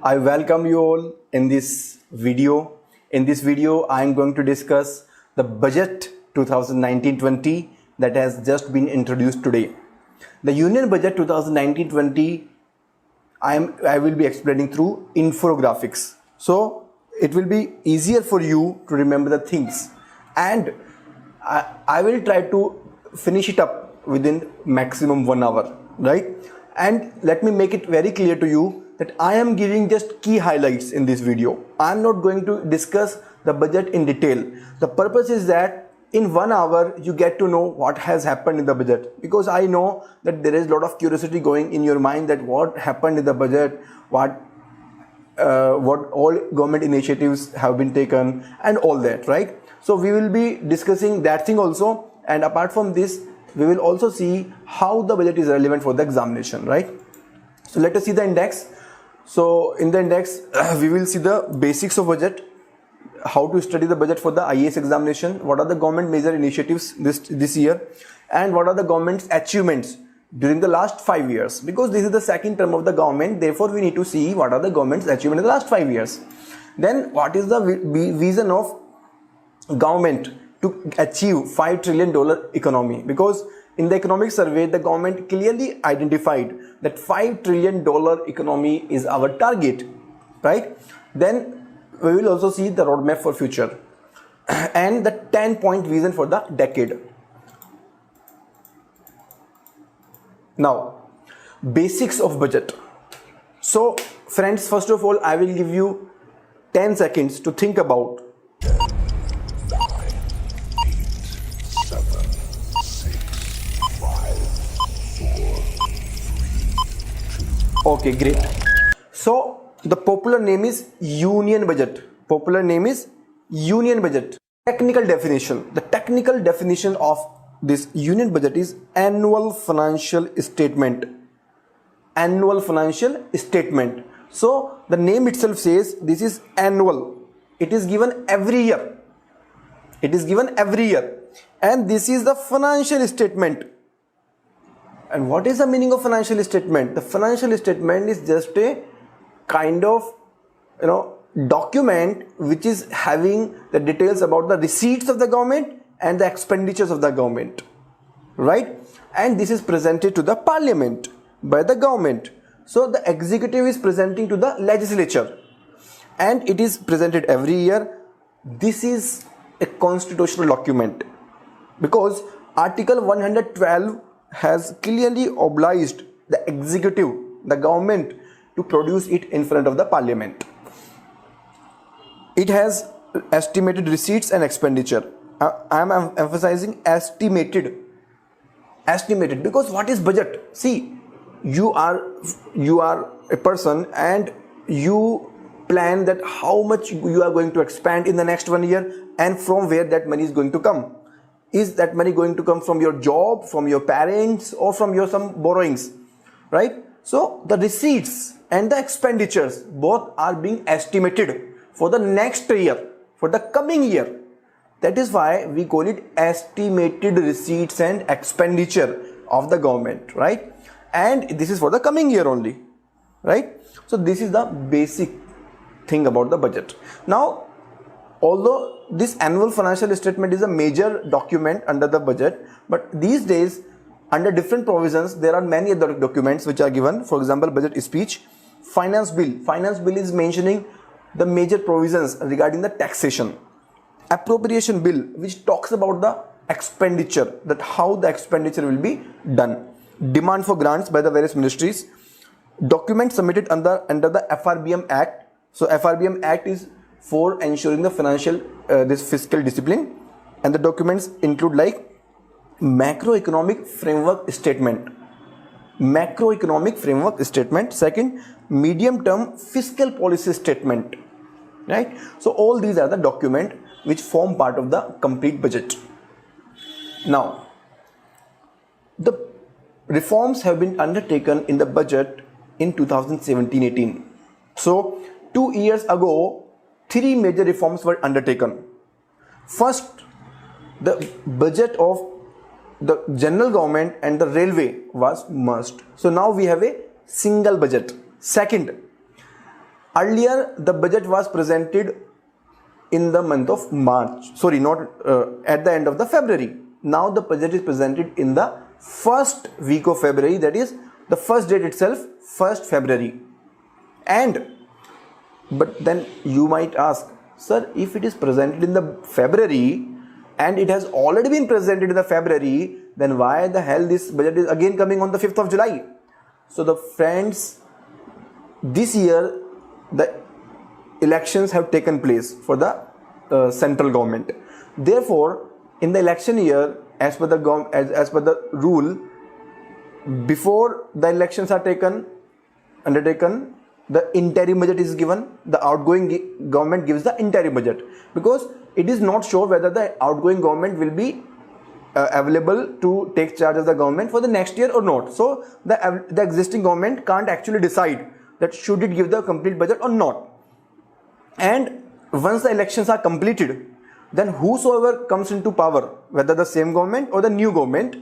I welcome you all in this video. In this video, I am going to discuss the budget 2019-20 that has just been introduced today. The Union Budget 2019-20, I will be explaining through infographics. So it will be easier for you to remember the things, and I will try to finish it up within maximum 1 hour, right? And let me make it very clear to you that I am giving just key highlights in this video. I am not going to discuss the budget in detail. The purpose is that in 1 hour you get to know what has happened in the budget, because I know that there is a lot of curiosity going in your mind that what happened in the budget, what all government initiatives have been taken and all that, right? So we will be discussing that thing also, and apart from this we will also see how the budget is relevant for the examination, right? So let us see the index. So in the index we will see the basics of budget, how to study the budget for the IAS examination, what are the government major initiatives this year, and what are the government's achievements during the last 5 years, because this is the second term of the government. Therefore we need to see what are the government's achievements in the last 5 years. Then what is the vision of government to achieve $5 trillion economy, because in the economic survey the government clearly identified that $5 trillion economy is our target, right? Then we will also see the roadmap for future and the 10-point vision for the decade. Now, basics of budget. So friends, first of all I will give you 10 seconds to think about. Okay, great. So the popular name is Union Budget. Popular name is Union Budget. Technical definition. The technical definition of this Union Budget is annual financial statement. Annual financial statement. So the name itself says this is annual. It is given every year. It is given every year. And this is the financial statement. And what is the meaning of financial statement? The financial statement is just a kind of document which is having the details about the receipts of the government and the expenditures of the government, right? And this is presented to the parliament by the government. So the executive is presenting to the legislature, and it is presented every year. This is a constitutional document because Article 112 has clearly obliged the executive, the government, to produce it in front of the parliament. It has estimated receipts and expenditure. I am emphasizing estimated because what is budget? See, you are a person and you plan that how much you are going to expand in the next 1 year and from where that money is going to come. Is that money going to come from your job, from your parents, or from your some borrowings, right? So the receipts and the expenditures both are being estimated for the next year, for the coming year. That is why we call it estimated receipts and expenditure of the government, right? And this is for the coming year only, right? So this is the basic thing about the budget. Now, although this annual financial statement is a major document under the budget, but these days under different provisions there are many other documents which are given. For example, budget speech, finance bill. Finance bill is mentioning the major provisions regarding the taxation. Appropriation bill, which talks about the expenditure, that how the expenditure will be done. Demand for grants by the various ministries. Documents submitted under the FRBM Act. So FRBM Act is for ensuring the financial this fiscal discipline, and the documents include like macroeconomic framework statement. Macroeconomic framework statement. Second, medium term fiscal policy statement, right? So all these are the documents which form part of the complete budget. Now, the reforms have been undertaken in the budget in 2017-18. So 2 years ago 3 major reforms were undertaken. First, the budget of the general government and the railway was merged. So now we have a single budget. Second, Earlier, the budget was presented in the month of March. Sorry, not at the end of the February. Now the budget is presented in the first week of February. That is the first date itself, 1st February. But then you might ask, sir, if it is presented in the February and it has already been presented in the February, then why the hell this budget is again coming on the 5th of July? So the friends, this year the elections have taken place for the central government. Therefore, in the election year, as per the rule, before the elections are undertaken, the interim budget is given. The outgoing government gives the interim budget, because it is not sure whether the outgoing government will be available to take charge of the government for the next year or not. So the existing government can't actually decide that should it give the complete budget or not. And once the elections are completed, then whosoever comes into power, whether the same government or the new government,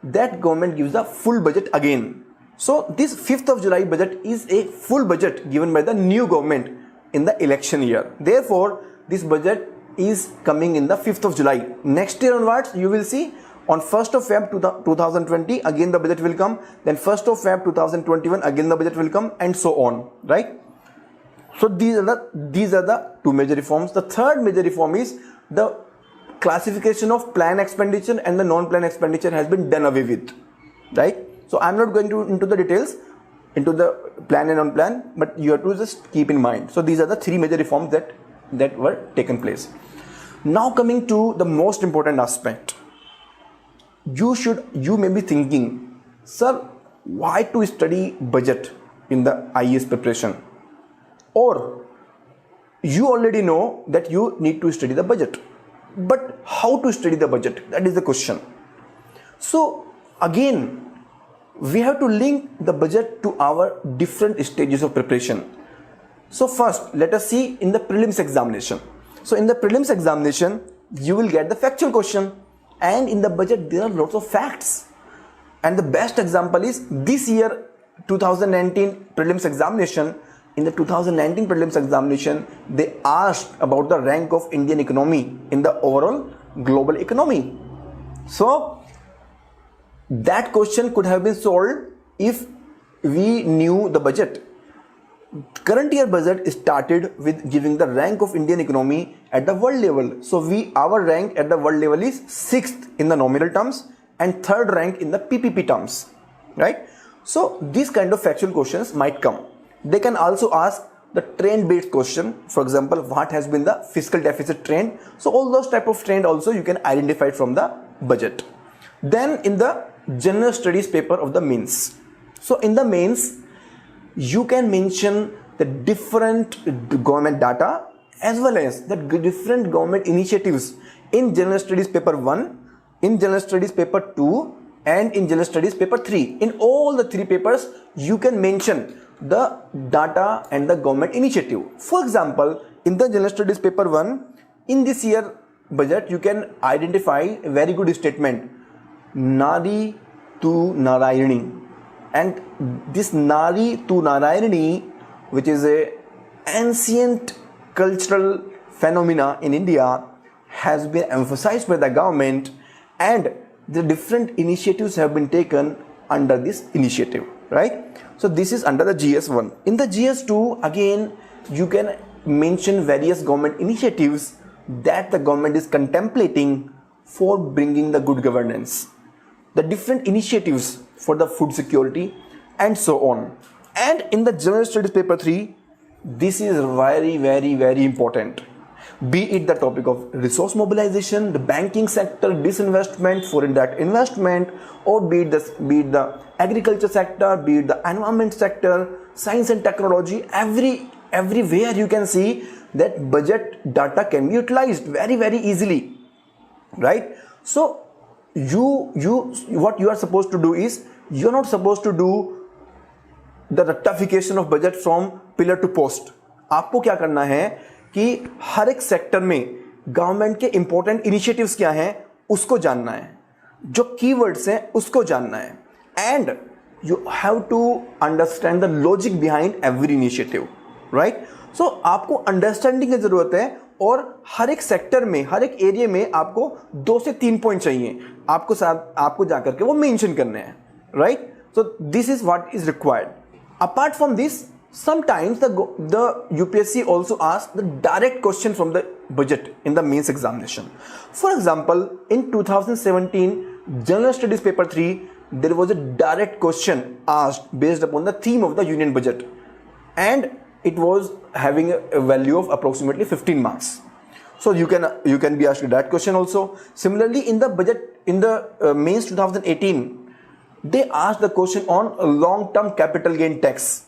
that government gives the full budget again. So this 5th of July budget is a full budget given by the new government in the election year. Therefore, this budget is coming in the 5th of July. Next year onwards, you will see on 1st of Feb 2020, again the budget will come. Then 1st of Feb 2021, again the budget will come, and so on, right? So these are the two major reforms. The third major reform is the classification of plan expenditure and the non-plan expenditure has been done away with, right? So I'm not going into the details into the plan and non-plan, but you have to just keep in mind. So these are the three major reforms that were taken place. Now coming to the most important aspect, you may be thinking, sir, why to study budget in the IAS preparation? Or you already know that you need to study the budget, but how to study the budget? That is the question. So again, we have to link the budget to our different stages of preparation. So first, let us see in the prelims examination. So in the prelims examination, you will get the factual question, and in the budget there are lots of facts. And the best example is this year 2019 prelims examination. In the 2019 prelims examination, they asked about the rank of Indian economy in the overall global economy. So that question could have been solved if we knew the budget. Current year budget started with giving the rank of Indian economy at the world level. So our rank at the world level is 6th in the nominal terms and 3rd rank in the PPP terms, right? So these kind of factual questions might come. They can also ask the trend based question. For example, what has been the fiscal deficit trend? So all those type of trend also you can identify from the budget. Then in the general studies paper of the mains. So in the mains, you can mention the different government data as well as the different government initiatives in general studies paper 1, in general studies paper 2, and in general studies paper 3. In all the three papers, you can mention the data and the government initiative. For example, in the general studies paper 1, in this year budget, you can identify a very good statement, Nari to Narayani. And this Nari to Narayani, which is a ancient cultural phenomena in India, has been emphasized by the government, and the different initiatives have been taken under this initiative, right? So this is under the GS1. In the GS2, again, you can mention various government initiatives that the government is contemplating for bringing the good governance, the different initiatives for the food security, and so on. And in the general studies paper 3, this is very, very, very important. Be it the topic of resource mobilization, the banking sector, disinvestment, foreign direct investment, or be it the agriculture sector, be it the environment sector, science and technology, everywhere you can see that budget data can be utilized very, very easily, right? So what you are supposed to do is, you're not supposed to do the rectification of budget from pillar to post. आपको क्या करना है कि हर एक sector में government के important initiatives क्या हैं उसको जानना है, जो कीवर्ड्स हैं उसको जानना है, and you have to understand the logic behind every initiative, right. So आपको अंडरस्टैंडिंग की जरूरत है और हर एक सेक्टर में, हर एक एरिया में आपको 2 से 3 पॉइंट चाहिए आपको साथ, आपको जाकर के वो मेंशन करने हैं, right. So this is what is required. Apart from this, sometimes the UPSC also asks the direct question from the budget in the mains examination. For example, in 2017 General Studies paper 3, there was a direct question asked based upon the theme of the union budget, and it was having a value of approximately 15 marks. So you can be asked that question also. Similarly, in the budget, in the mains 2018, they asked the question on long term capital gain tax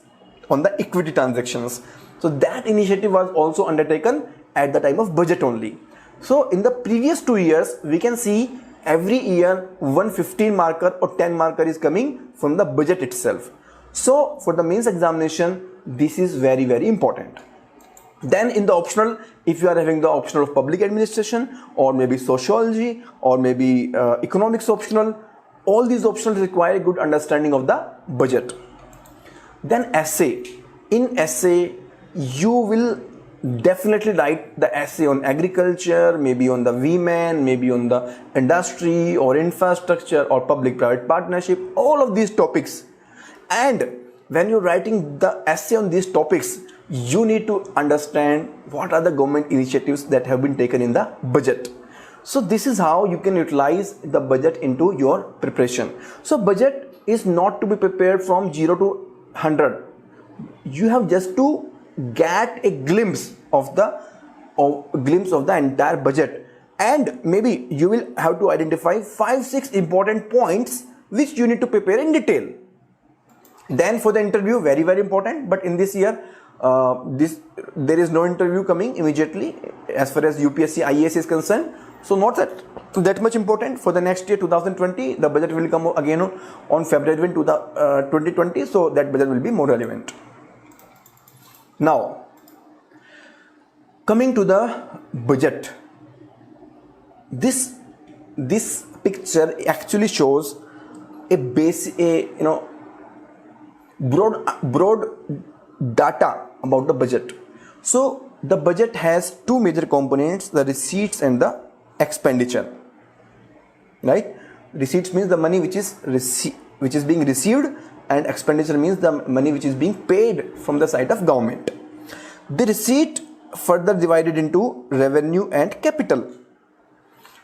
on the equity transactions. So that initiative was also undertaken at the time of budget only. So in the previous 2 years, we can see every year 115 marker or 10 marker is coming from the budget itself. So for the mains examination, this is very, very important. Then in the optional, if you are having the optional of public administration or maybe sociology or maybe economics optional, all these options require a good understanding of the budget. Then essay. In essay, you will definitely write the essay on agriculture, maybe on the women, maybe on the industry or infrastructure or public-private partnership, all of these topics. And when you're writing the essay on these topics, you need to understand what are the government initiatives that have been taken in the budget. So this is how you can utilize the budget into your preparation. So budget is not to be prepared from 0 to 100. You have just to get a glimpse of the entire budget, and maybe you will have to identify 5-6 important points which you need to prepare in detail. Then for the interview, very, very important, but in this year there is no interview coming immediately as far as UPSC IAS is concerned, so not that much important. For the next year 2020, the budget will come again on February 2020, so that budget will be more relevant. Now coming to the budget, this picture actually shows a broad data about the budget. So the budget has 2 major components, the receipts and the expenditure, right? Receipts means the money which is being received, and expenditure means the money which is being paid from the side of government. The receipt further divided into revenue and capital.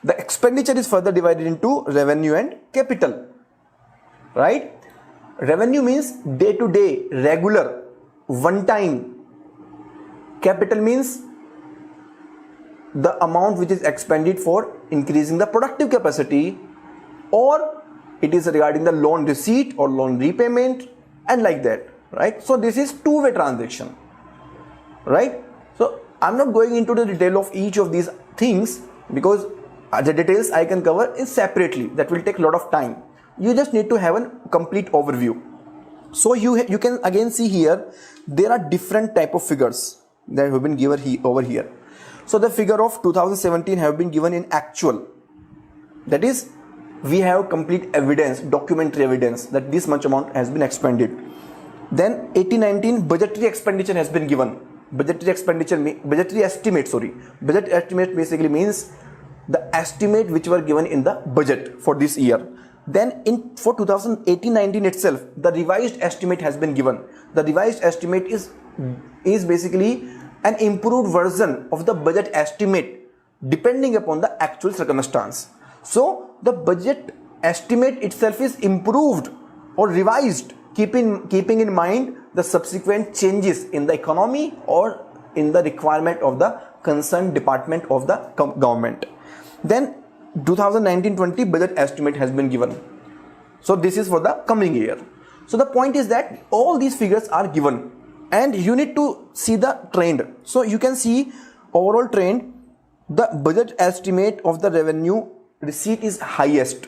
The expenditure is further divided into revenue and capital, right? Revenue means day to day, regular, one time. Capital means the amount which is expended for increasing the productive capacity, or it is regarding the loan receipt or loan repayment, and like that, right? So this is two-way transaction, right? So I'm not going into the detail of each of these things because the details I can cover is separately. That will take a lot of time. You just need to have a complete overview. So you can again see here there are different type of figures that have been given over here. So the figure of 2017 have been given in actual. That is, we have complete evidence, documentary evidence that this much amount has been expended. Then 18-19 budgetary expenditure has been given. Budgetary estimate basically means the estimate which were given in the budget for this year. Then for 2018-19 itself, the revised estimate has been given. The revised estimate is basically an improved version of the budget estimate depending upon the actual circumstance. So the budget estimate itself is improved or revised, keeping in mind the subsequent changes in the economy or in the requirement of the concerned department of the government. Then 2019-20 budget estimate has been given. So this is for the coming year. So the point is that all these figures are given and you need to see the trend. So you can see overall trend, the budget estimate of the revenue receipt is highest.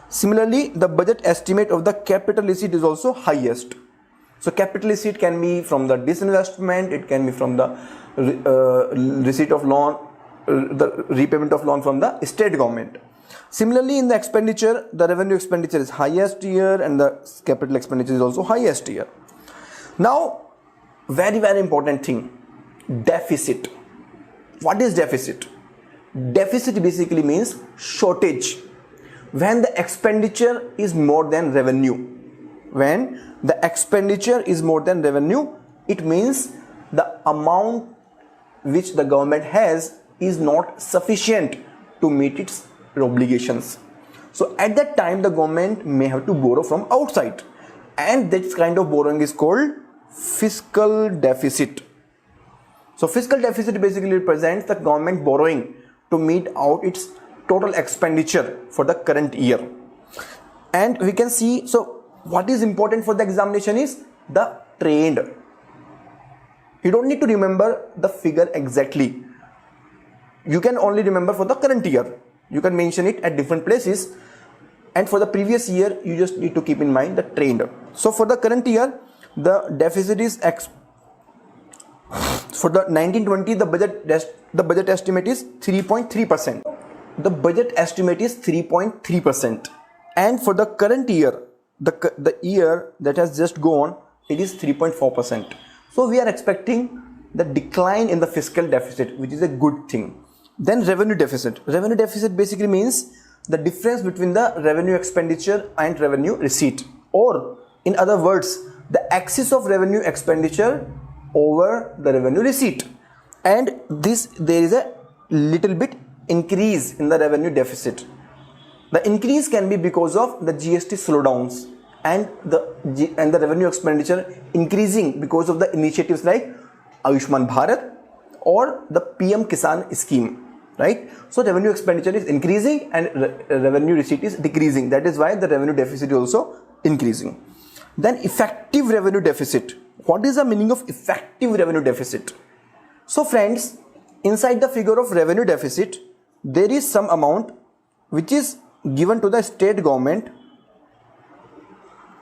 Similarly, the budget estimate of the capital receipt is also highest. So capital receipt can be from the disinvestment, it can be from the receipt of loan, the repayment of loan from the state government. Similarly, in the expenditure, the revenue expenditure is highest here and the capital expenditure is also highest here. Now, very important thing, deficit. What is deficit? Deficit basically means shortage. When the expenditure is more than revenue. When the expenditure is more than revenue, it means the amount which the government has is not sufficient to meet its obligations. So at that time the government may have to borrow from outside, and this kind of borrowing is called fiscal deficit. So fiscal deficit basically represents the government borrowing to meet out its total expenditure for the current year. And we can see, so what is important for the examination is the trend. You don't need to remember the figure exactly. You can only remember for the current year. You can mention it at different places, and for the previous year you just need to keep in mind the trend. So for the current year, the deficit is for the 1920 the budget estimate is 3.3%. The budget estimate is 3.3%, and for the current year, the year that has just gone, it is 3.4%. So we are expecting the decline in the fiscal deficit, which is a good thing. Then revenue deficit. Revenue deficit basically means the difference between the revenue expenditure and revenue receipt, or in other words, the axis of revenue expenditure over the revenue receipt. And there is a little bit increase in the revenue deficit. The increase can be because of the GST slowdowns and the revenue expenditure increasing because of the initiatives like Ayushman Bharat or the PM Kisan scheme, right? So revenue expenditure is increasing and revenue receipt is decreasing. That is why the revenue deficit is also increasing. Then effective revenue deficit. What is the meaning of effective revenue deficit? So friends, inside the figure of revenue deficit, there is some amount which is given to the state government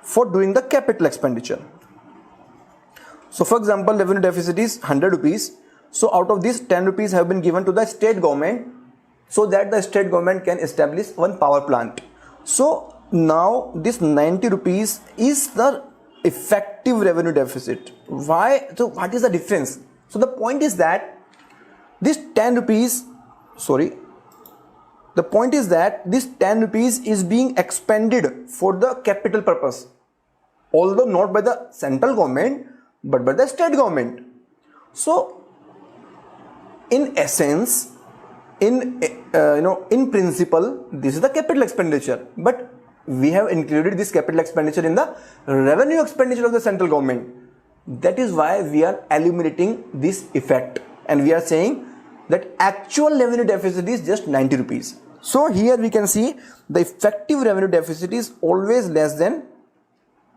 for doing the capital expenditure. So for example, revenue deficit is 100 rupees. So out of this, 10 rupees have been given to the state government so that the state government can establish one power plant. So now this 90 rupees is the effective revenue deficit. Why? So what is the difference? So the point is that this 10 rupees, the point is that this 10 rupees is being expended for the capital purpose, although not by the central government but by the state government. So in essence, in principle, this is the capital expenditure, but we have included this capital expenditure in the revenue expenditure of the central government. That is why we are eliminating this effect, and we are saying that actual revenue deficit is just 90 rupees. So here we can see the effective revenue deficit is always less than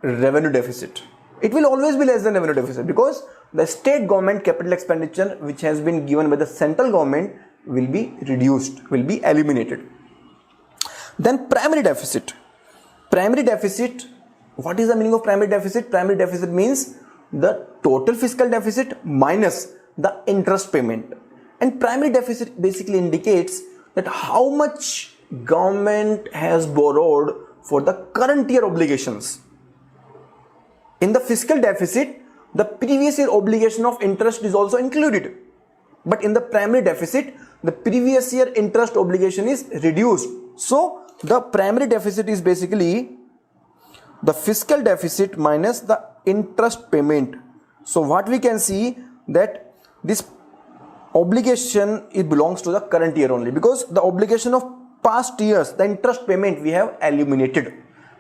revenue deficit. It will always be less than revenue deficit because the state government capital expenditure which has been given by the central government will be reduced, will be eliminated. Then primary deficit. Primary deficit, what is the meaning of primary deficit? Primary deficit means the total fiscal deficit minus the interest payment. And primary deficit basically indicates that how much government has borrowed for the current year obligations. In the fiscal deficit, the previous year obligation of interest is also included. But in the primary deficit, the previous year interest obligation is reduced. So the primary deficit is basically the fiscal deficit minus the interest payment. So what we can see that this obligation, it belongs to the current year only, because the obligation of past years, the interest payment, we have eliminated.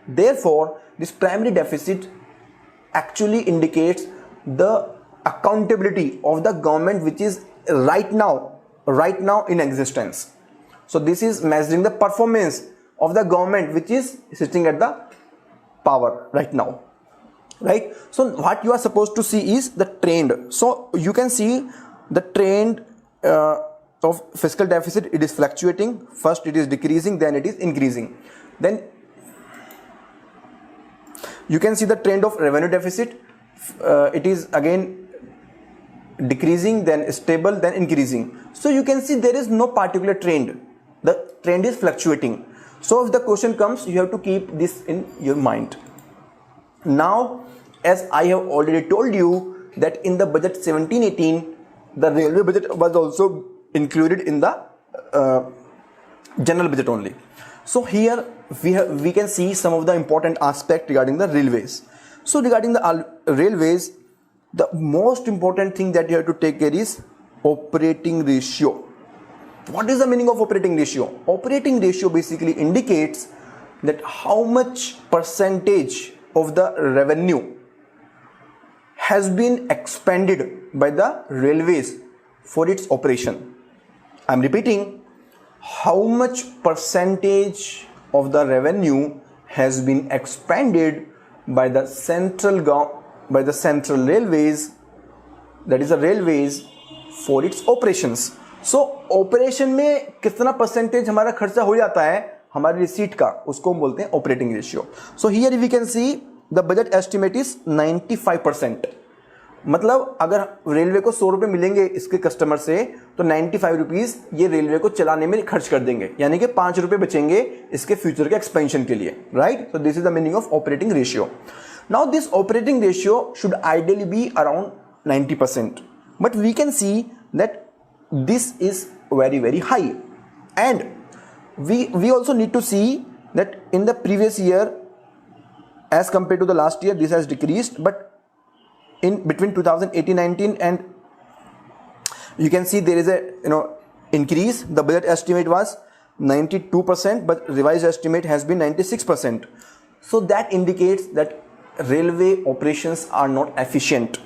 Therefore, this primary deficit actually indicates the accountability of the government which is right now in existence. So this is measuring the performance of the government which is sitting at the power right now, right? So what you are supposed to see is the trend. So you can see the trend of fiscal deficit. It is fluctuating. First it is decreasing, then it is increasing. Then you can see the trend of revenue deficit. It is again decreasing, then stable, then increasing. So you can see there is no particular trend. The trend is fluctuating. So if the question comes, you have to keep this in your mind. Now, as I have already told you that in the budget 17-18, the railway budget was also included in the general budget only. So here we can see some of the important aspects regarding the railways. So regarding the railways, the most important thing that you have to take care is operating ratio. What is the meaning of operating ratio? Operating ratio basically indicates that how much percentage of the revenue has been expended by the railways for its operation. I am repeating, how much percentage of the revenue has been expended by the central railways, that is the railways, for its operations. So operation में कितना percentage हमारा खर्चा हो जाता है हमारी receipt का, उसको हम बोलते हैं operating ratio. So here we can see the budget estimate is 95%. मतलब अगर रेलवे को 100 रुपये मिलेंगे इसके कस्टमर से तो 95 रुपीज़ ये रेलवे को चलाने में खर्च कर देंगे, यानी कि 5 रुपये बचेंगे इसके फ्यूचर के एक्सपेंशन के लिए, right. So this is the meaning of operating ratio. Now this operating ratio should ideally be around 90%, but we can see that this is very high, and we also need to see that in the previous year as compared to the last year this has decreased, but in between 2018-19 and you can see there is a increase. The budget estimate was 92%, but revised estimate has been 96%. So that indicates that railway operations are not efficient.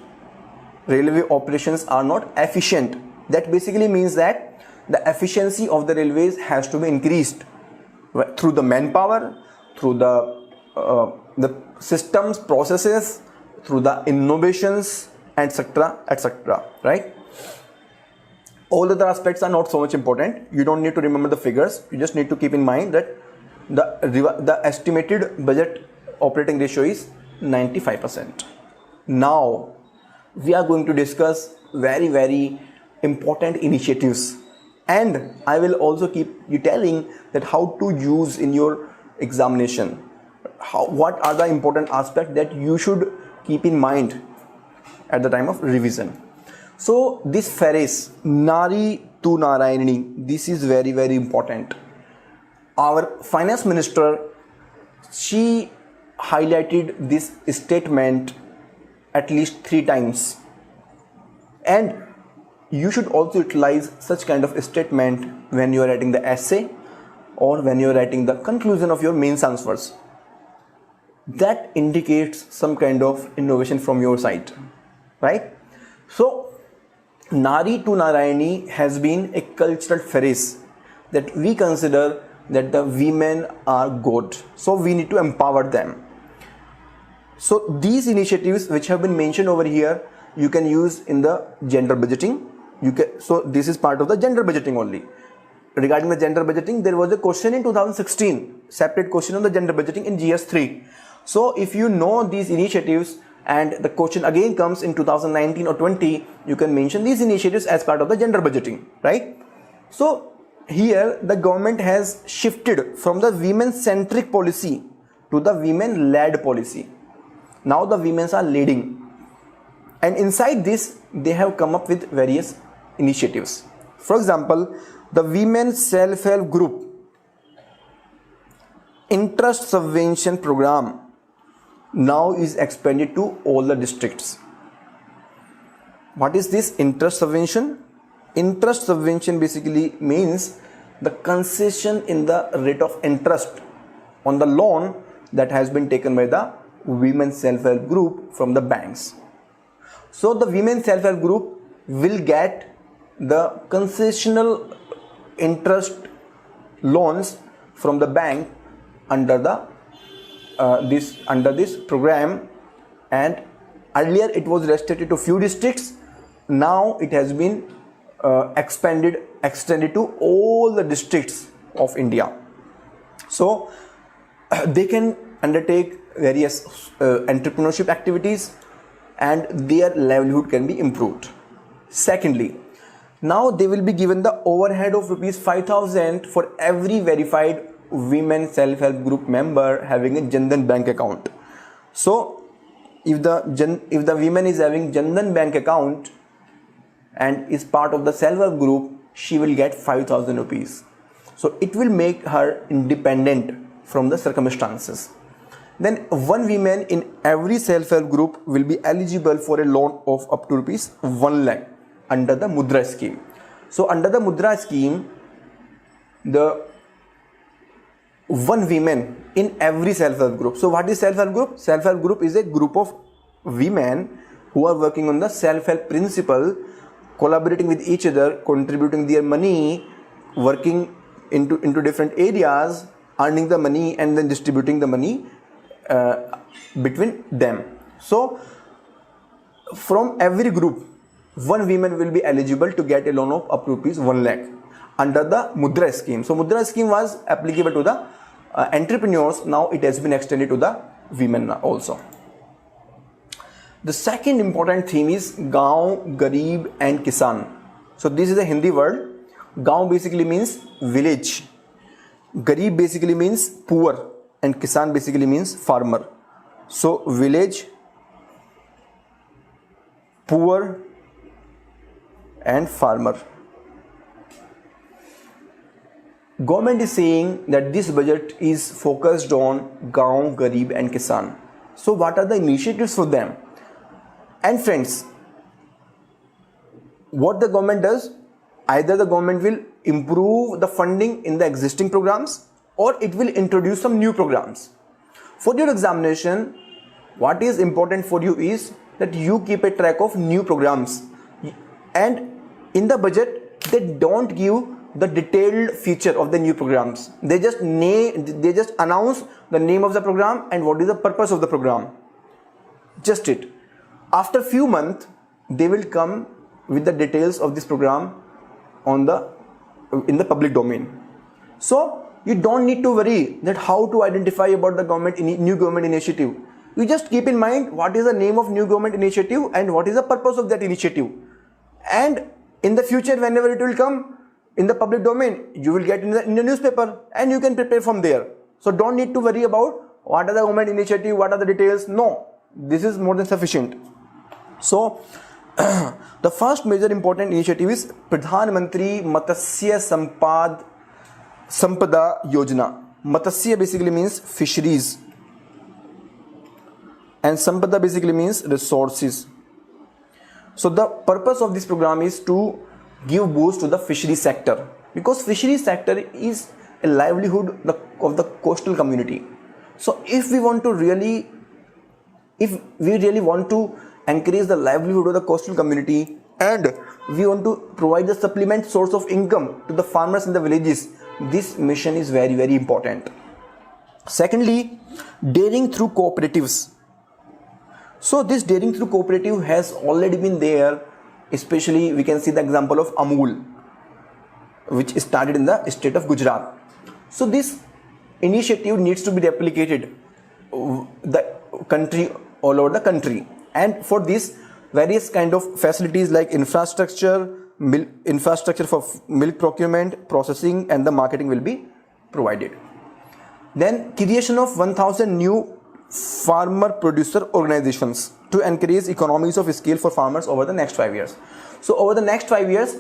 That basically means that the efficiency of the railways has to be increased through the manpower, through the systems, processes, through the innovations, etc., right. All other aspects are not so much important. You don't need to remember the figures. You just need to keep in mind that the estimated budget operating ratio is 95%. Now we are going to discuss very important initiatives, and I will also keep you telling that how to use in your examination, what are the important aspects that you should keep in mind at the time of revision. So this phrase Nari to Narayani, this is very important. Our finance minister, she highlighted this statement at least 3 times, and you should also utilize such kind of statement when you are writing the essay or when you are writing the conclusion of your mains answers. That indicates some kind of innovation from your side, right? So Nari to Narayani has been a cultural phrase that we consider that the women are God, so we need to empower them. So these initiatives which have been mentioned over here you can use in the gender budgeting. So this is part of the gender budgeting only. Regarding the gender budgeting, there was a question in 2016, separate question on the gender budgeting in GS3. So if you know these initiatives and the question again comes in 2019 or 20, you can mention these initiatives as part of the gender budgeting, right? So here the government has shifted from the women-centric policy to the women-led policy. Now the women are leading, and inside this they have come up with various initiatives. For example, the Women Self-Help Group Interest Subvention Program now is expanded to all the districts. What is this interest subvention? Interest subvention basically means the concession in the rate of interest on the loan that has been taken by the Women Self-Help Group from the banks. So the Women Self-Help Group will get the concessional interest loans from the bank under this program, and earlier it was restricted to few districts. Now it has been extended to all the districts of India. So they can undertake various entrepreneurship activities and their livelihood can be improved. Secondly, now they will be given the overhead of rupees 5,000 for every verified women self-help group member having a Jan Dhan bank account. So if the woman is having Jandan bank account and is part of the self-help group, she will get 5,000 rupees. So it will make her independent from the circumstances. Then one woman in every self-help group will be eligible for a loan of up to rupees 1 lakh under the Mudra scheme. So under the Mudra scheme, the one woman in every self-help group. So what is self-help group? Self-help group is a group of women who are working on the self-help principle, collaborating with each other, contributing their money, working into different areas, earning the money and then distributing the money between them. So from every group, one woman will be eligible to get a loan of up to rupees 1 lakh under the Mudra scheme. So Mudra scheme was applicable to the entrepreneurs. Now it has been extended to the women also. The second important theme is Gaon, Gareeb and Kisan. So this is a Hindi word. Gaon basically means village. Gareeb basically means poor and Kisan basically means farmer. So village, poor and farmer. Government is saying that this budget is focused on Gaon, Gareeb and Kisan. So what are the initiatives for them? And friends, what the government does, either the government will improve the funding in the existing programs or it will introduce some new programs. For your examination, what is important for you is that you keep a track of new programs, and in the budget they don't give the detailed feature of the new programs. They just announce the name of the program and what is the purpose of the program. Just it. After few months, they will come with the details of this program in the public domain. So you don't need to worry that how to identify about the new government initiative. You just keep in mind what is the name of new government initiative and what is the purpose of that initiative. And in the future, whenever it will come in the public domain, you will get in the newspaper and you can prepare from there. So don't need to worry about what are the government initiative, what are the details. No, this is more than sufficient. So the first major important initiative is Pradhan Mantri Matsya Sampada Yojana. Matsya basically means fisheries and Sampada basically means resources. So the purpose of this program is to give boost to the fishery sector, because fishery sector is a livelihood of the coastal community. So if we really want to encourage the livelihood of the coastal community and we want to provide the supplement source of income to the farmers in the villages, this mission is very, very important. Secondly, daring through cooperatives. So this daring through cooperative has already been there, especially we can see the example of Amul, which started in the state of Gujarat. So this initiative needs to be replicated the country, all over the country, and for this various kind of facilities like infrastructure for milk procurement, processing and the marketing will be provided. Then creation of 1,000 new farmer producer organizations to encourage economies of scale for farmers over the next 5 years. So over the next 5 years,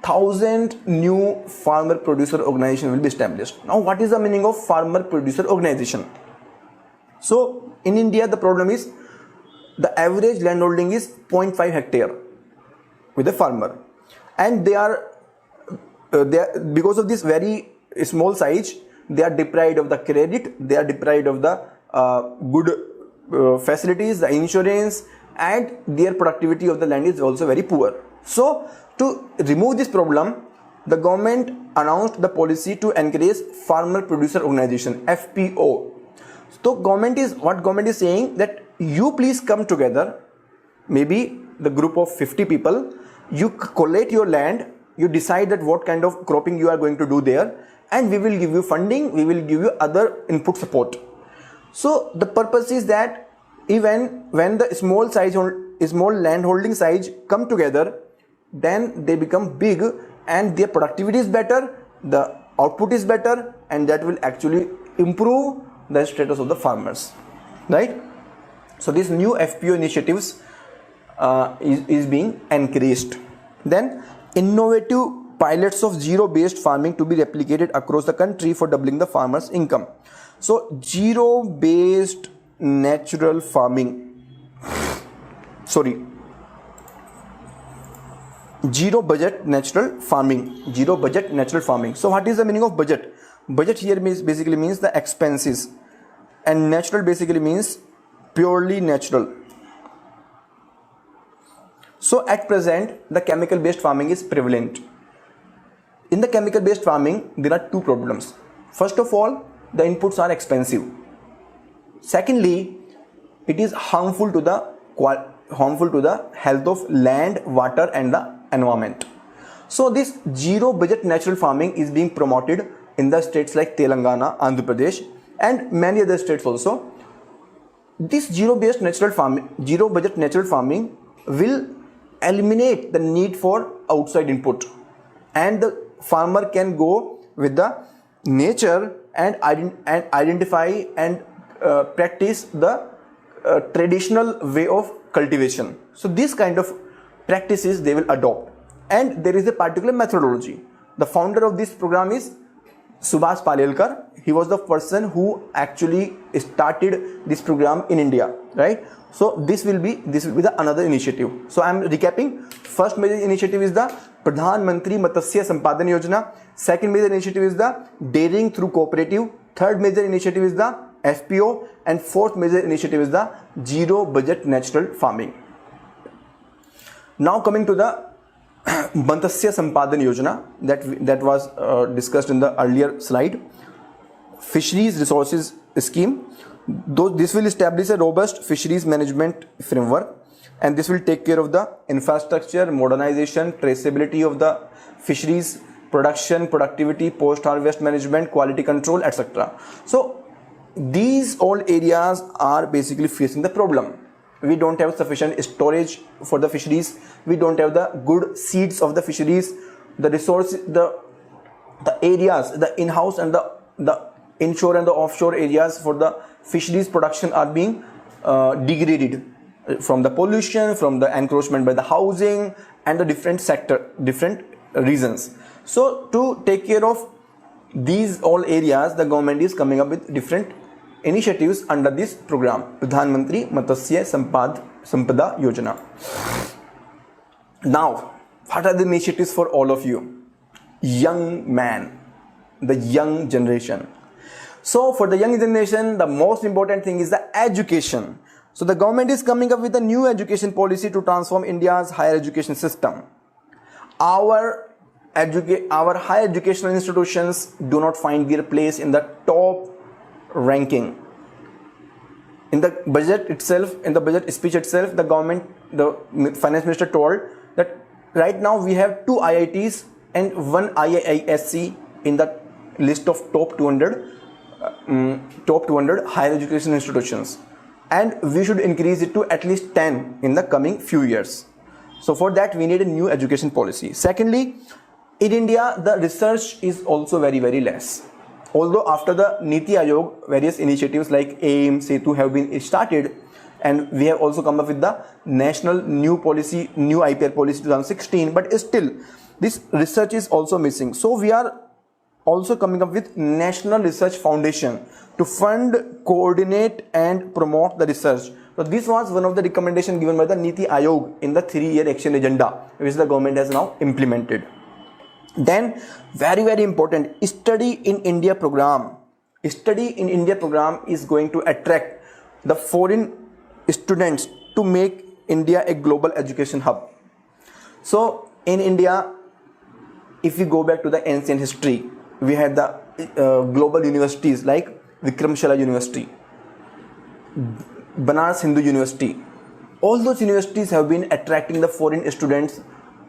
1,000 new farmer producer organization will be established. Now what is the meaning of farmer producer organization? So in India the problem is the average landholding is 0.5 hectare with a farmer, and they are because of this very small size, they are deprived of the credit, they are deprived of the good facilities, the insurance, and their productivity of the land is also very poor. So to remove this problem, the government announced the policy to encourage farmer producer organization, FPO. So government is saying that you please come together, maybe the group of 50 people, you collate your land, you decide that what kind of cropping you are going to do there, and we will give you funding, we will give you other input support. So the purpose is that even when the small land holding size come together, then they become big and their productivity is better, the output is better, and that will actually improve the status of the farmers, right? So these new FPO initiatives is being encouraged. Then innovative pilots of zero-based farming to be replicated across the country for doubling the farmers' income. So zero-based natural farming, zero budget natural farming. So what is the meaning of budget? Budget here basically means the expenses, and natural basically means purely natural. So at present the chemical based farming is prevalent. In the chemical based farming there are two problems. First of all, the inputs are expensive. Secondly, it is harmful to the health of land, water and the environment. So this zero budget natural farming is being promoted in the states like Telangana, Andhra Pradesh and many other states also. This zero budget natural farming will eliminate the need for outside input, and the farmer can go with the nature and identify and practice the traditional way of cultivation. So these kind of practices they will adopt, and there is a particular methodology. The founder of this program is Subhash Palelkar. He was the person who actually started this program in India, right? So this will be the another initiative. So I am recapping. First major initiative is the Pradhan Mantri Matsya Sampadhan Yojana. Second major initiative is the Dairying through Cooperative. Third major initiative is the FPO, and fourth major initiative is the zero budget natural farming. Now coming to the Matsya Sampadhan Yojana that was discussed in the earlier slide. Fisheries Resources Scheme. This will establish a robust fisheries management framework, and this will take care of the infrastructure, modernization, traceability of the fisheries, production, productivity, post-harvest management, quality control, etc. So these all areas are basically facing the problem. We don't have sufficient storage for the fisheries. We don't have the good seeds of the fisheries. The resources, the areas, the in-house and the inshore and the offshore areas for the fisheries production are being degraded from the pollution, from the encroachment by the housing and the different reasons. So to take care of these all areas, the government is coming up with different initiatives under this program, Pradhan Mantri Matsya Sampada Yojana. Now, what are the initiatives for all of you? Young man, the young generation. So for the young generation, the most important thing is the education. So the government is coming up with a new education policy to transform India's higher education system. Our higher educational institutions do not find their place in the top ranking. In the budget itself, in the budget speech itself, the finance minister told that right now we have 2 IITs and 1 IISc in the list of top 200 higher education institutions, and we should increase it to at least 10 in the coming few years. So for that we need a new education policy. Secondly, in India the research is also very less. Although after the NITI Aayog, various initiatives like AIM, SETU have been started, and we have also come up with the national new IPR policy 2016, but still this research is also missing. So we are also coming up with National Research Foundation to fund, coordinate and promote the research. So this was one of the recommendations given by the NITI Aayog in the 3-year action agenda, which the government has now implemented. Then very important, Study in India program. Study in India program is going to attract the foreign students to make India a global education hub. So in India, if we go back to the ancient history, we had the global universities like Vikramshila University, Banaras Hindu University. All those universities have been attracting the foreign students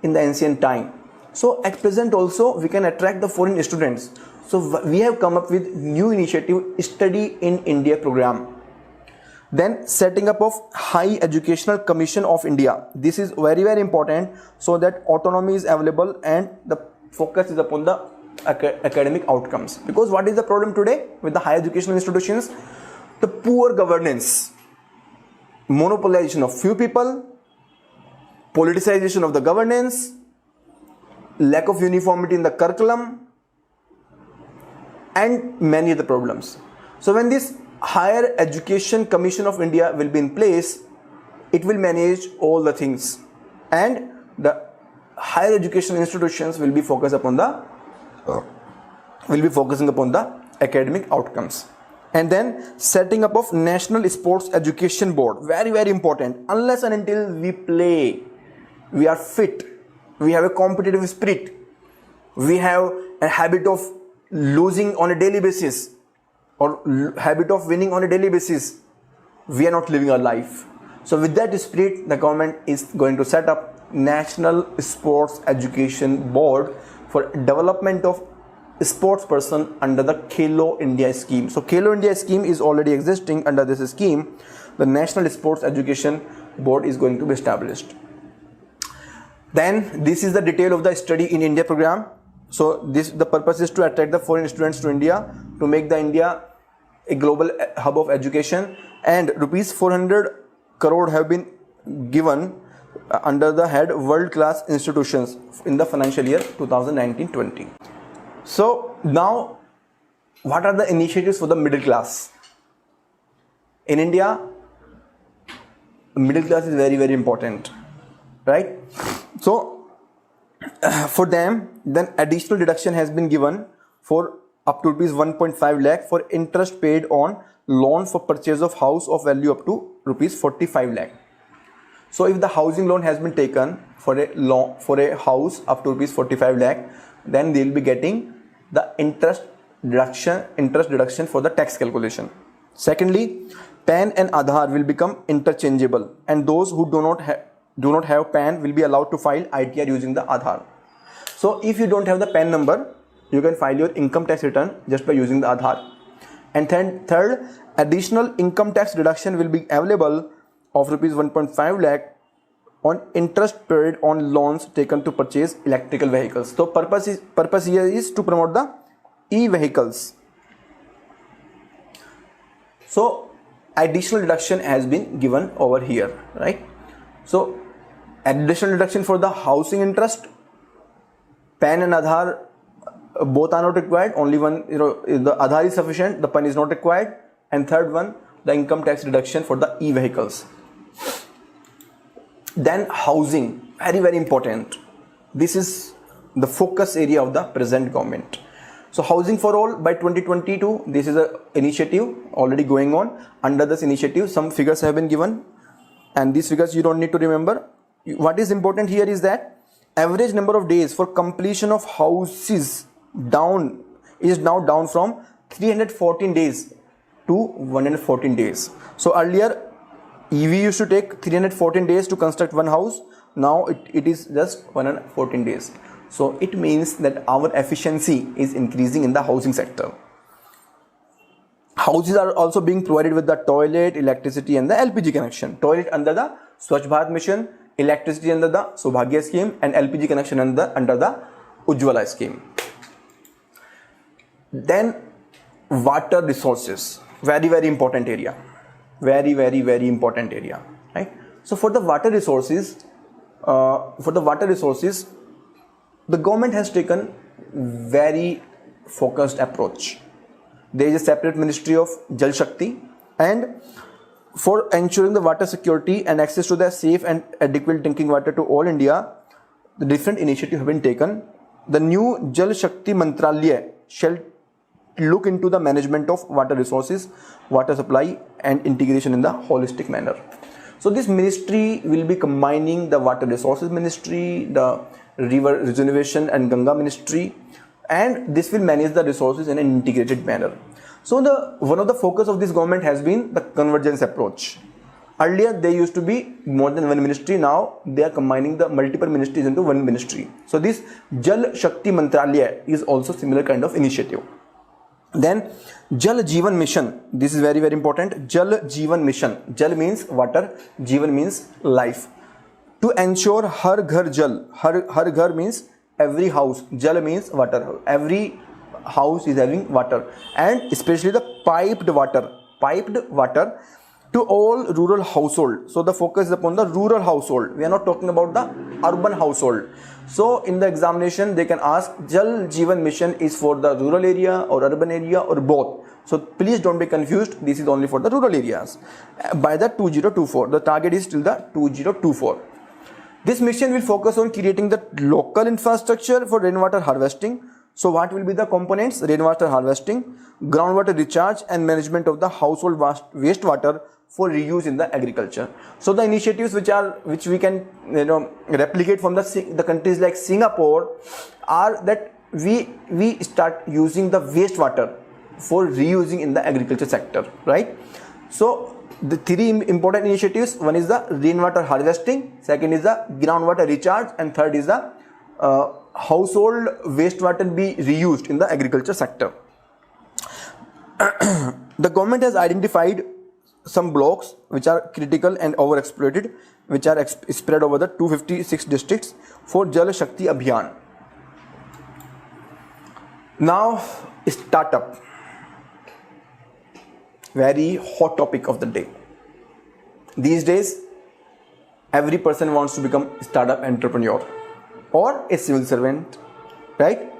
in the ancient time. So at present also we can attract the foreign students. So we have come up with new initiative, Study in India program. Then setting up of High Educational Commission of India. This is very important, so that autonomy is available and the focus is upon the academic outcomes. Because what is the problem today with the higher educational institutions? The poor governance. monopolization of few people, politicization of the governance, lack of uniformity in the curriculum, and many other problems. So when this Higher Education Commission of India will be in place, it will manage all the things, and the higher education institutions will be focusing upon the academic outcomes. And then setting up of National Sports Education Board, very very important. Unless and until we play, we are fit, we have a competitive spirit, we have a habit of losing on a daily basis or habit of winning on a daily basis, we are not living our life. So with that spirit, the government is going to set up National Sports Education Board for development of sports person under the Khelo India scheme. So Khelo India scheme is already existing. Under this scheme, the National Sports Education Board is going to be established. Then this is the detail of the study in India program. So the purpose is to attract the foreign students to India, to make the India a global hub of education, and rupees 400 crore have been given under the head world class institutions in the financial year 2019-20. So now, what are the initiatives for the middle class? In India, middle class is very very important, right? So for them, then additional deduction has been given for up to rupees 1.5 lakh for interest paid on loan for purchase of house of value up to rupees 45 lakh. So if the housing loan has been taken for a house up to rupees 45 lakh, then they will be getting the interest deduction for the tax calculation. Secondly, PAN and Aadhaar will become interchangeable, and those who do not have PAN will be allowed to file ITR using the Aadhaar. So if you don't have the PAN number, you can file your income tax return just by using the Aadhaar. And third, additional income tax deduction will be available of rupees 1.5 lakh on interest paid on loans taken to purchase electrical vehicles. So purpose here is to promote the e-vehicles. So additional deduction has been given over here, right? So additional deduction for the housing interest, PAN and Aadhaar both are not required. Only one, the Aadhaar is sufficient, the PAN is not required. And third one, the income tax deduction for the e-vehicles. Then housing, very very important. This is the focus area of the present government. So housing for all by 2022, this is an initiative already going on. Under this initiative, some figures have been given, and these figures you don't need to remember. What is important here is that average number of days for completion of houses is now down from 314 days to 114 days. So earlier EV used to take 314 days to construct one house. Now it is just 114 days. So it means that our efficiency is increasing in the housing sector. Houses are also being provided with the toilet, electricity and the LPG connection. Toilet under the Swachh Bharat mission, electricity under the Saubhagya scheme, and LPG connection under the Ujjwala scheme. Then water resources, very very important area. Very very very important area, right? So for the water resources, the government has taken very focused approach. There is a separate ministry of Jal Shakti, and for ensuring the water security and access to the safe and adequate drinking water to all India, the different initiatives have been taken. The new Jal Shakti Mantralaya shall look into the management of water resources, water supply and integration in the holistic manner. So this ministry will be combining the water resources ministry, the river regeneration and Ganga ministry, and this will manage the resources in an integrated manner. So one of the focus of this government has been the convergence approach. Earlier there used to be more than one ministry, now they are combining the multiple ministries into one ministry. So this Jal Shakti Mantralaya is also similar kind of initiative. Then Jal Jeevan Mission, this is very very important. Jal Jeevan Mission, Jal means water, Jeevan means life. To ensure Har Ghar Jal, Har Ghar means every house, Jal means water, every house is having water, and especially the piped water to all rural household. So the focus is upon the rural household. We are not talking about the urban household. So in the examination they can ask Jal Jeevan Mission is for the rural area or urban area or both. So please don't be confused. This is only for the rural areas. By the 2024, the target is till the 2024. This mission will focus on creating the local infrastructure for rainwater harvesting. So what will be the components? Rainwater harvesting, groundwater recharge and management of the household wastewater for reuse in the agriculture. So the initiatives which we can replicate from the countries like Singapore are that we start using the wastewater for reusing in the agriculture sector, right? So the three important initiatives, one is the rainwater harvesting, second is the groundwater recharge, and third is the household wastewater be reused in the agriculture sector. The government has identified some blocks which are critical and overexploited, which are spread over the 256 districts for Jal Shakti Abhiyan. Now, startup, very hot topic of the day. These days, every person wants to become a startup entrepreneur or a civil servant, right?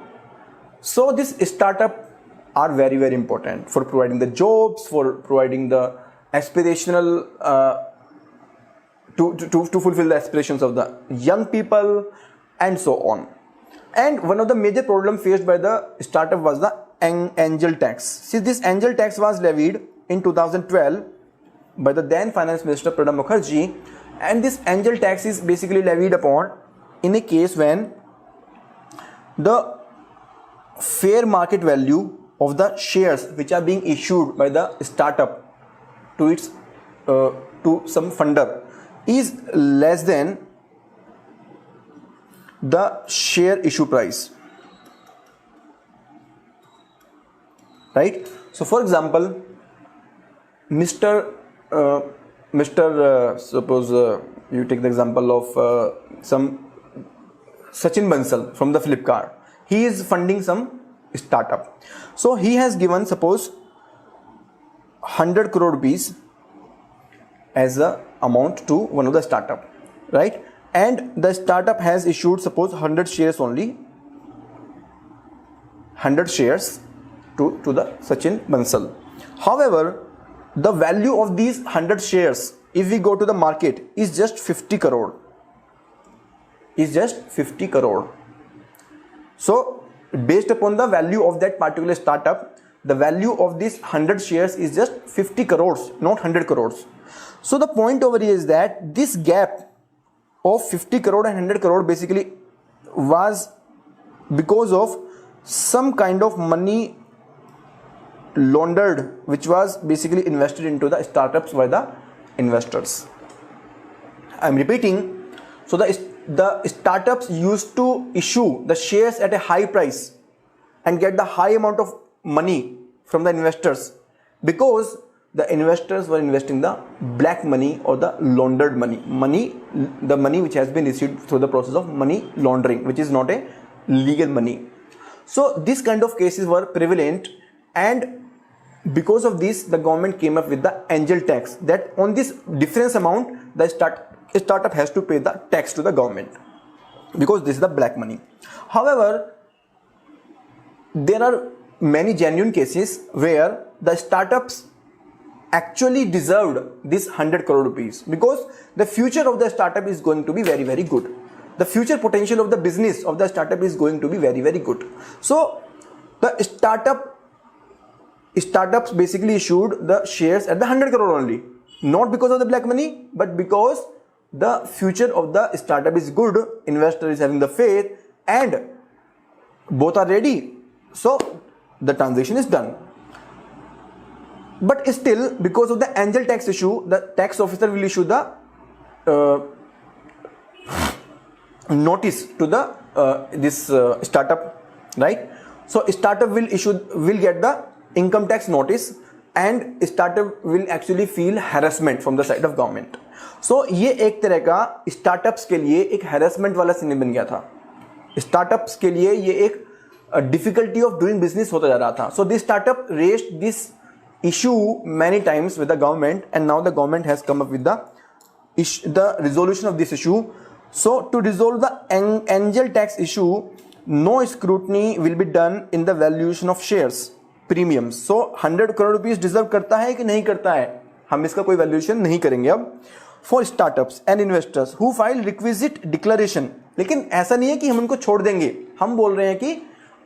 So this startup are very, very important for providing the jobs, for providing the aspirational to fulfill the aspirations of the young people and so on. And one of the major problems faced by the startup was the angel tax. See, this angel tax was levied in 2012 by the then Finance Minister Pranab Mukherjee, and this angel tax is basically levied upon in a case when the fair market value of the shares which are being issued by the startup to its to some funder is less than the share issue price, right? So for example, suppose you take the example of some Sachin Bansal from the Flipkart. He is funding some startup. So he has given, suppose, 100 crore rupees as a amount to one of the startup, right? And the startup has issued, suppose, 100 shares only, 100 shares to the Sachin Bansal. However, the value of these 100 shares, if we go to the market, is just 50 crore. Is just 50 crore. So, based upon the value of that particular startup, the value of these 100 shares is just 50 crores, not 100 crores. So, the point over here is that this gap of 50 crore and 100 crore basically was because of some kind of money laundered, which was basically invested into the startups by the investors. I am repeating. So the startups used to issue the shares at a high price and get the high amount of money from the investors because the investors were investing the black money or the laundered money, the money which has been received through the process of money laundering, which is not a legal money. So this kind of cases were prevalent, and because of this, the government came up with the angel tax, that on this difference amount, the startup has to pay the tax to the government because this is the black money. However, there are many genuine cases where the startups actually deserved this 100 crore rupees because the future of the startup is going to be very, very good. The future potential of the business of the startup is going to be very, very good. So the startups basically issued the shares at the 100 crore only, not because of the black money, but because the future of the startup is good, investor is having the faith, and both are ready. So the transaction is done. But still, because of the angel tax issue, the tax officer will issue the notice to the this startup, right? So startup will get the income tax notice, and startup will actually feel harassment from the side of government. So ये एक तरह का startups के लिए एक harassment वाला scene बन गया था. Startups के लिए ये एक difficulty of doing business होता जा रहा था. So this startup raised this issue many times with the government, and now the government has come up with the resolution of this issue. So to resolve the angel tax issue, no scrutiny will be done in the valuation of shares premiums. So 100 crore rupees deserve करता है कि नहीं करता है, हम इसका कोई valuation नहीं करेंगे अब. For startups and investors who file requisite declaration, लेकिन ऐसा नहीं है कि हम उनको छोड़ देंगे, हम बोल रहे हैं कि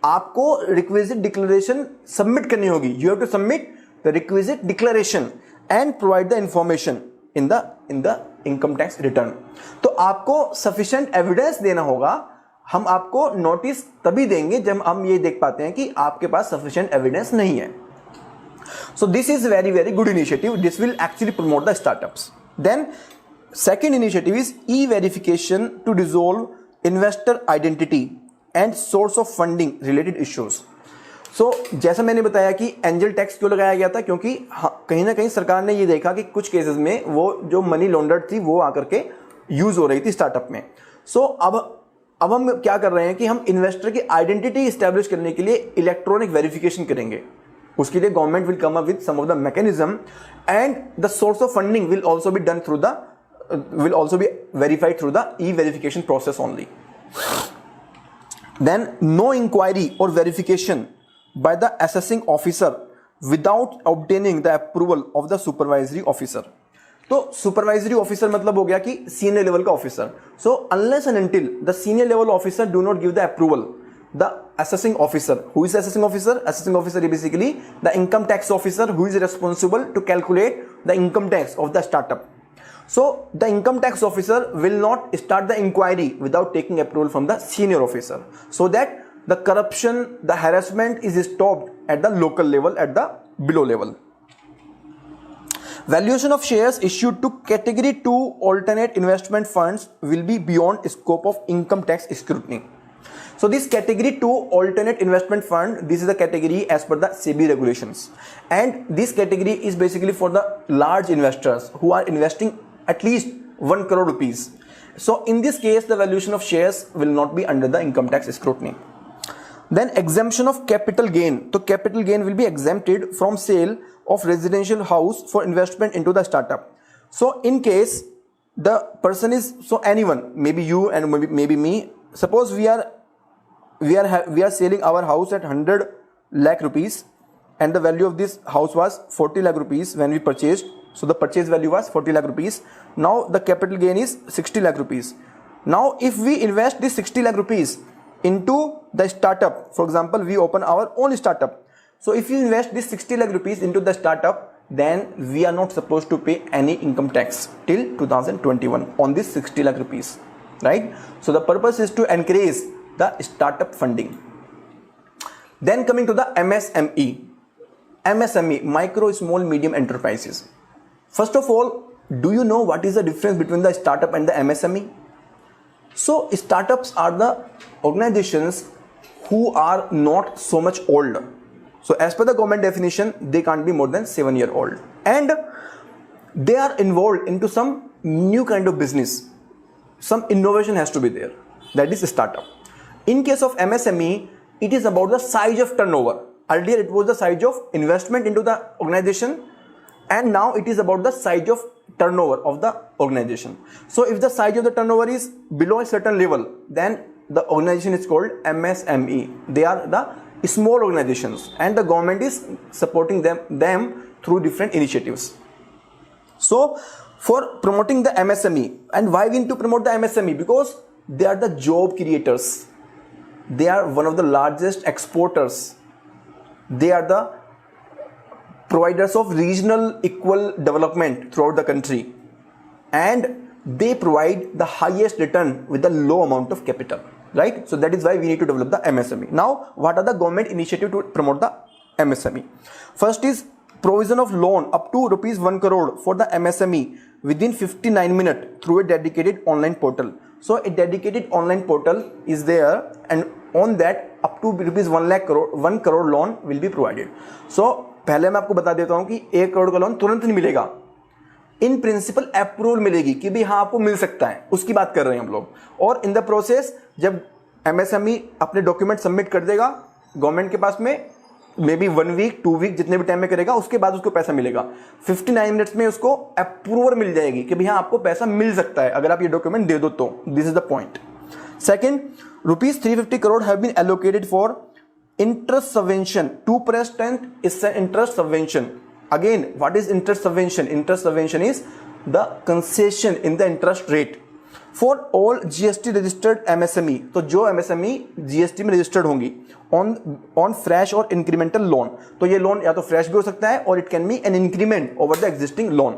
आपको रिक्विजिट डिक्लेरेशन सबमिट करनी होगी. You have to submit the requisite declaration and provide the information in the income tax return. तो आपको सफिशिएंट एविडेंस देना होगा. हम आपको नोटिस तभी देंगे जब हम ये देख पाते हैं कि आपके पास सफिशिएंट एविडेंस नहीं है. So this is very very good initiative. This will actually promote the startups. Then second initiative is e-verification to resolve investor identity and source of funding related issues. So जैसा मैंने बताया कि angel tax क्यों लगाया गया था, क्योंकि कहीं ना कहीं सरकार ने ये देखा कि कुछ केसेस में वो जो मनी लॉन्डर्ड थी वो आकर के यूज हो रही थी स्टार्टअप में. So अब हम क्या कर रहे हैं कि हम इन्वेस्टर की आइडेंटिटी इस्टेब्लिश करने के लिए इलेक्ट्रॉनिक वेरिफिकेशन करेंगे. उसके लिए government will come up with some of the mechanism and the source of funding will also be done through will also be verified through the e-verification process only. Then no inquiry or verification by the assessing officer without obtaining the approval of the supervisory officer. तो supervisory officer मतलब हो गया कि senior level का officer. So unless and until the senior level officer do not give the approval, the assessing officer, who is the assessing officer? Assessing officer is basically the income tax officer who is responsible to calculate the income tax of the startup. So the income tax officer will not start the inquiry without taking approval from the senior officer, so that the corruption, the harassment is stopped at the local level, at the below level. Valuation of shares issued to category 2 alternate investment funds will be beyond scope of income tax scrutiny. So this category 2 alternate investment fund, this is the category as per the SEBI regulations, and this category is basically for the large investors who are investing at least 1 crore rupees. So in this case the valuation of shares will not be under the income tax scrutiny. Then exemption of capital gain. So capital gain will be exempted from sale of residential house for investment into the startup. So in case the person is, so anyone, maybe you and maybe me, suppose we are selling our house at 100 lakh rupees and the value of this house was 40 lakh rupees when we purchased. So the purchase value was 40 lakh rupees. Now the capital gain is 60 lakh rupees. Now if we invest this 60 lakh rupees into the startup, for example we open our own startup. So if you invest this 60 lakh rupees into the startup, then we are not supposed to pay any income tax till 2021 on this 60 lakh rupees, right? So the purpose is to encourage the startup funding. Then coming to the MSME, micro, small, medium enterprises. First of all, do you know what is the difference between the startup and the MSME? So startups are the organizations who are not so much old. So as per the government definition, they can't be more than 7-year old, and they are involved into some new kind of business. Some innovation has to be there. That is a startup. In case of MSME, it is about the size of turnover. Earlier it was the size of investment into the organization, and now it is about the size of turnover of the organization. So if the size of the turnover is below a certain level, then the organization is called MSME. They are the small organizations and the government is supporting them through different initiatives. So for promoting the MSME, and why we need to promote the MSME? Because they are the job creators. They are one of the largest exporters. They are the providers of regional equal development throughout the country, and they provide the highest return with a low amount of capital, right? So that is why we need to develop the MSME. Now what are the government initiatives to promote the MSME? First is provision of loan up to rupees 1 crore for the MSME within 59 minutes through a dedicated online portal. So a dedicated online portal is there, and on that up to rupees 1 crore loan will be provided. So पहले मैं आपको बता देता हूं कि 1 करोड़ का loan तुरंत नहीं मिलेगा. इन प्रिंसिपल अप्रूवल मिलेगी कि भी हाँ आपको मिल सकता है, उसकी बात कर रहे हैं हम लोग. और इन द प्रोसेस जब MSME अपने डॉक्यूमेंट सबमिट कर देगा गवर्नमेंट के पास में, मे बी 1 वीक 2 वीक जितने भी टाइम में करेगा उसके बाद उसको पैसा मिलेगा। 59 मिनट्स में उसको अप्रूवल मिल जाएगी कि भैया आपको पैसा मिल सकता है अगर आप ये डॉक्यूमेंट दे दो तो। This is the point. Second, ₹350 crore have been allocated for interest subvention. 2% is an interest subvention. Again, what is interest subvention? Interest subvention is the concession in the interest rate for all GST registered MSME. तो जो MSME GST में registered होंगी on fresh और incremental loan, तो ये loan या तो fresh भी हो सकता है और it can be an increment over the existing loan.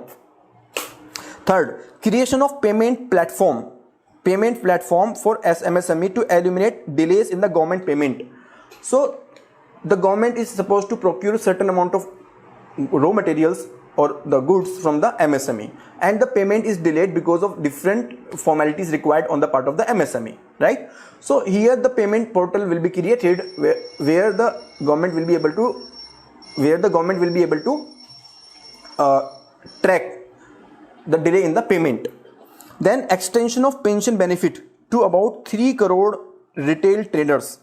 Third, creation of payment platform for MSME to eliminate delays in the government payment. So the government is supposed to procure certain amount of raw materials or the goods from the MSME, and the payment is delayed because of different formalities required on the part of the MSME, right? So here the payment portal will be created where the government will be able to track the delay in the payment. Then extension of pension benefit to about 3 crore retail traders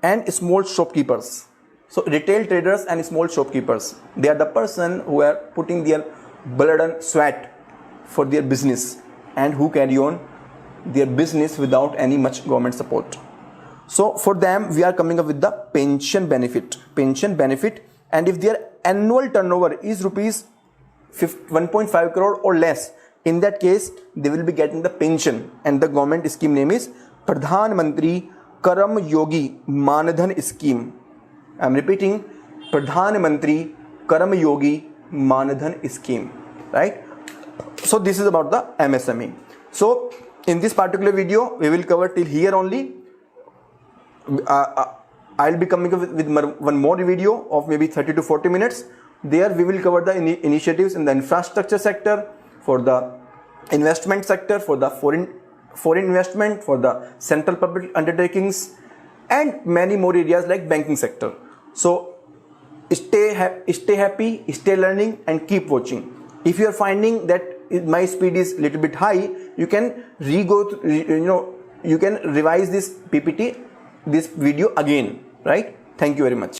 and small shopkeepers. So retail traders and small shopkeepers, they are the person who are putting their blood and sweat for their business and who carry on their business without any much government support. So for them we are coming up with the pension benefit, and if their annual turnover is rupees 1.5 crore or less, in that case they will be getting the pension, and the government scheme name is Pradhan Mantri Karam Yogi Manadhan Scheme. I am repeating, Pradhan Mantri Karam Yogi Manadhan Scheme, right? So this is about the MSME. So in this particular video we will cover till here only. I'll be coming up with one more video of maybe 30 to 40 minutes. There we will cover the initiatives in the infrastructure sector, for the investment sector, for the foreign investment, for the central public undertakings, and many more areas like banking sector. So stay happy, stay learning, and keep watching. If you are finding that my speed is little bit high, you can you can revise this PPT, this video again, right? Thank you very much.